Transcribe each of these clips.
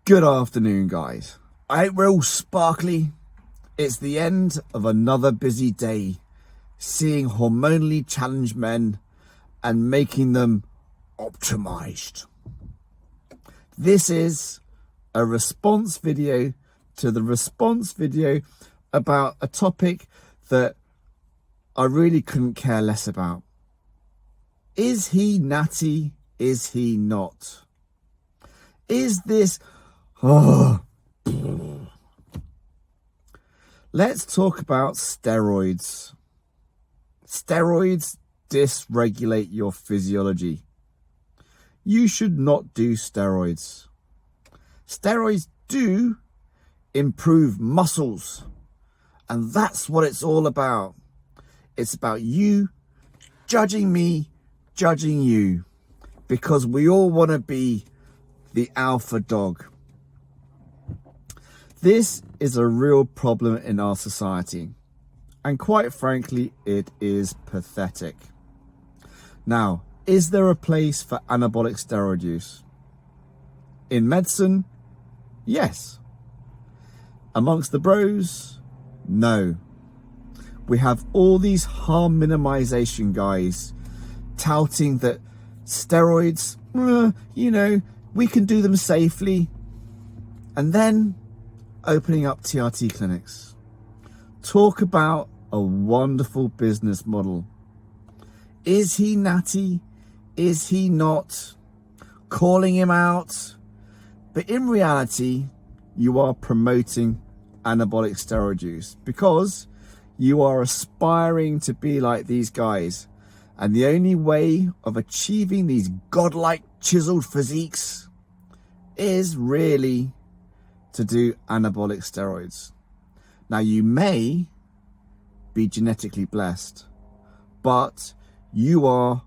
Good afternoon, guys. I hope we're all sparkly. It's the end of another busy day, seeing hormonally challenged men and making them optimized. This is a response video to the response video about a topic that I really couldn't care less about. Is he natty? Is he not? Is this... Let's talk about steroids. Steroids dysregulate your physiology. You should not do steroids. Steroids do improve muscles, and that's what it's all about. It's about you judging me, judging you, because we all want to be the alpha dog. This is a real problem in our society, and quite frankly, it is pathetic. Now, is there a place for anabolic steroid use? In medicine, yes. Amongst the bros, no. We have all these harm minimization guys touting that steroids, we can do them safely, and then opening up TRT clinics. Talk about a wonderful business model. Is he natty? Is he not? Calling him out. But in reality, you are promoting anabolic steroid use because you are aspiring to be like these guys. And the only way of achieving these godlike chiseled physiques is really to do anabolic steroids. Now, you may be genetically blessed, but you are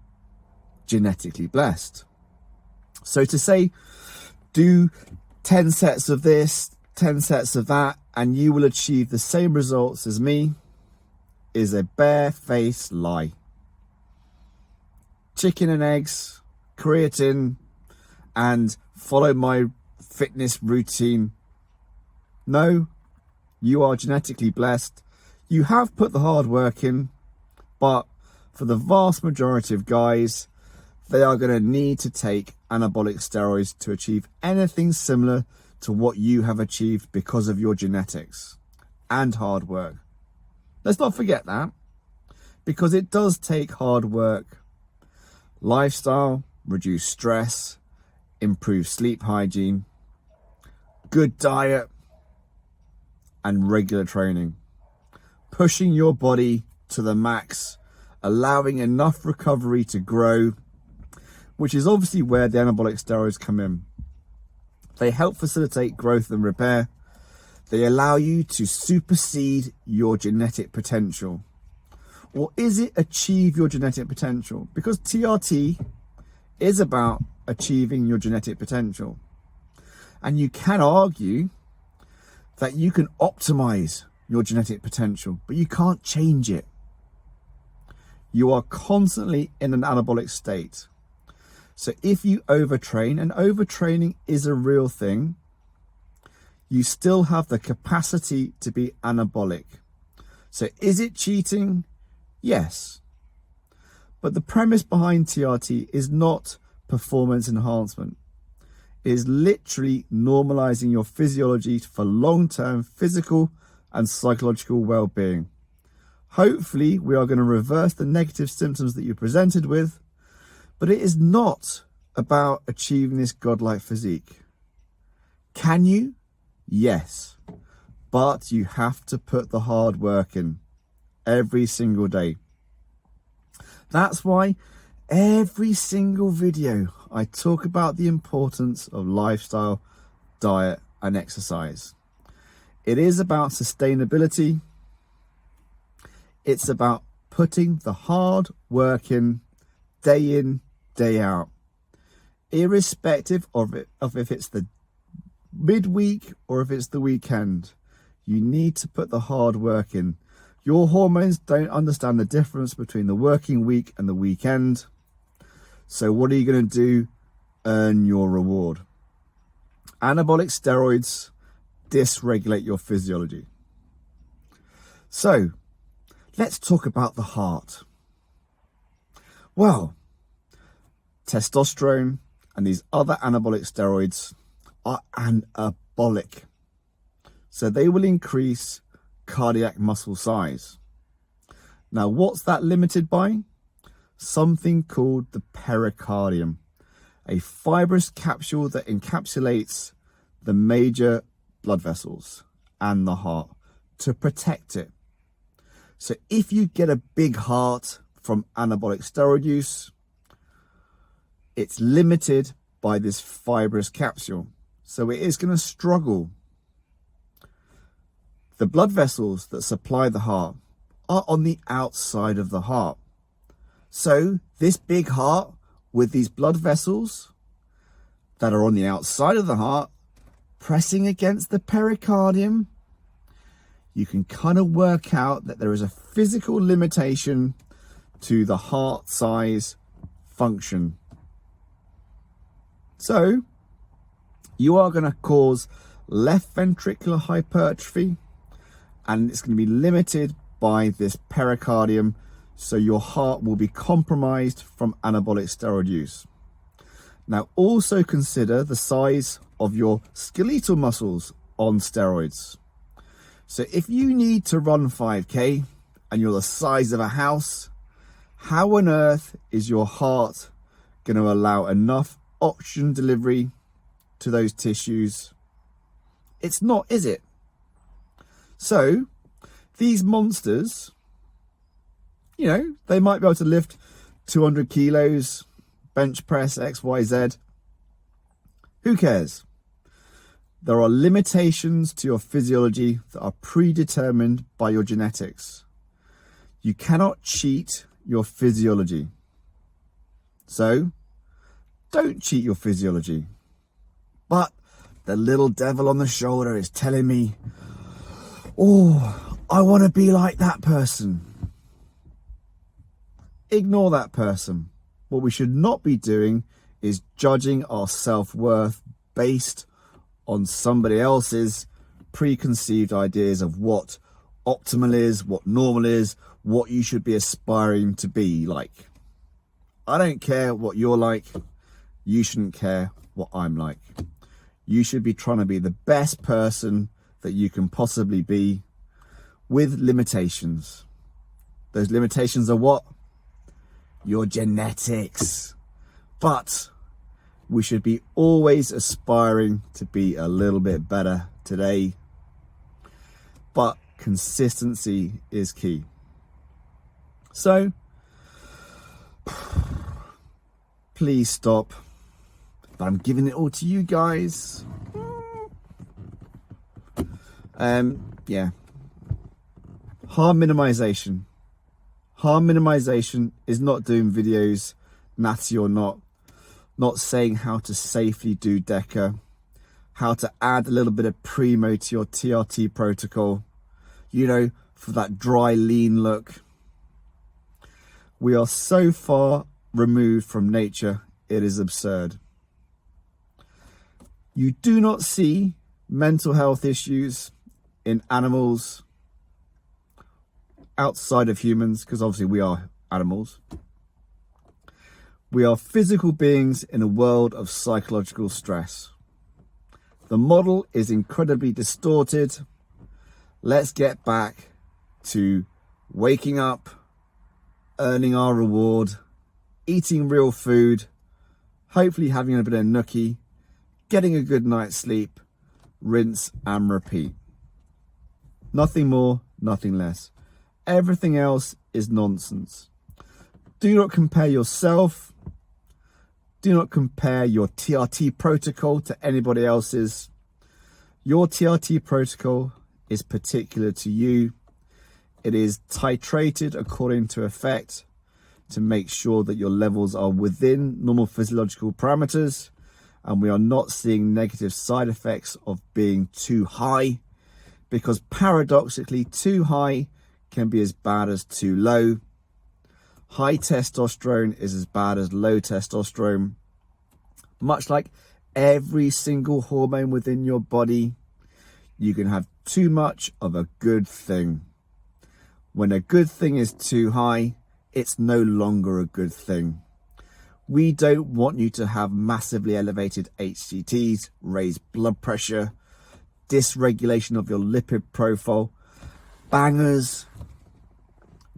genetically blessed. So to say, do 10 sets of this, 10 sets of that, and you will achieve the same results as me is a barefaced lie. Chicken and eggs, creatine, and follow my fitness routine. No, you are genetically blessed. You have put the hard work in, but for the vast majority of guys, they are going to need to take anabolic steroids to achieve anything similar to what you have achieved because of your genetics and hard work. Let's not forget that, because it does take hard work. Lifestyle, reduce stress, improve sleep hygiene, good diet, and regular training. Pushing your body to the max, allowing enough recovery to grow, which is obviously where the anabolic steroids come in. They help facilitate growth and repair. They allow you to supersede your genetic potential. Or is it achieve your genetic potential? Because TRT is about achieving your genetic potential. And you can argue that you can optimize your genetic potential, but you can't change it. You are constantly in an anabolic state. So if you overtrain, and overtraining is a real thing, you still have the capacity to be anabolic. So is it cheating? Yes. But the premise behind TRT is not performance enhancement. It is literally normalizing your physiology for long-term physical and psychological well-being. Hopefully, we are going to reverse the negative symptoms that you're presented with, but it is not about achieving this godlike physique. Can you? Yes. But you have to put the hard work in every single day. That's why every single video I talk about the importance of lifestyle, diet, and exercise. It is about sustainability. It's about putting the hard work in, day out, irrespective of if it's the midweek or if it's the weekend. You need to put the hard work in. Your hormones don't understand the difference between the working week and the weekend. So what are you going to do? Earn your reward. Anabolic steroids dysregulate your physiology. So, let's talk about the heart. Well, testosterone and these other anabolic steroids are anabolic. So they will increase cardiac muscle size. Now, what's that limited by? Something called the pericardium, a fibrous capsule that encapsulates the major blood vessels and the heart to protect it. So if you get a big heart from anabolic steroid use, it's limited by this fibrous capsule. So it is going to struggle. The blood vessels that supply the heart are on the outside of the heart. So this big heart with these blood vessels that are on the outside of the heart pressing against the pericardium, you can kind of work out that there is a physical limitation to the heart size function. So you are going to cause left ventricular hypertrophy, and it's going to be limited by this pericardium, so your heart will be compromised from anabolic steroid use. Now also consider the size of your skeletal muscles on steroids. So if you need to run 5k and you're the size of a house, how on earth is your heart going to allow enough oxygen delivery to those tissues? It's not, is it? So these monsters, you know, they might be able to lift 200 kilos, bench press XYZ. Who cares? There are limitations to your physiology that are predetermined by your genetics. You cannot cheat your physiology. So don't cheat your physiology. But the little devil on the shoulder is telling me, oh, I want to be like that person. Ignore that person. What we should not be doing is judging our self-worth based on somebody else's preconceived ideas of what optimal is, what normal is, what you should be aspiring to be like. I don't care what you're like. You shouldn't care what I'm like. You should be trying to be the best person that you can possibly be, with limitations. Those limitations are what? Your genetics. But we should be always aspiring to be a little bit better today. But consistency is key. So please stop. But I'm giving it all to you guys. Yeah. Harm minimization. Harm minimization is not doing videos, natty or not saying how to safely do DECA, how to add a little bit of primo to your TRT protocol, you know, for that dry, lean look. We are so far removed from nature, it is absurd. You do not see mental health issues in animals outside of humans, because obviously we are animals. We are physical beings in a world of psychological stress. The model is incredibly distorted. Let's get back to waking up, earning our reward, eating real food, hopefully having a bit of nookie, getting a good night's sleep, rinse and repeat. Nothing more, nothing less. Everything else is nonsense. Do not compare yourself. Do not compare your TRT protocol to anybody else's. Your TRT protocol is particular to you. It is titrated according to effect to make sure that your levels are within normal physiological parameters, and we are not seeing negative side effects of being too high, because paradoxically too high can be as bad as too low. High testosterone is as bad as low testosterone, much like every single hormone within your body. You can have too much of a good thing. When a good thing is too high, it's no longer a good thing. We don't want you to have massively elevated HCTs, raised blood pressure, dysregulation of your lipid profile, bangers.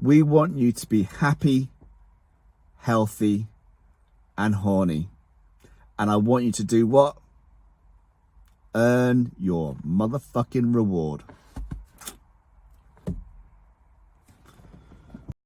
We want you to be happy, healthy, and horny. And I want you to do what? Earn your motherfucking reward.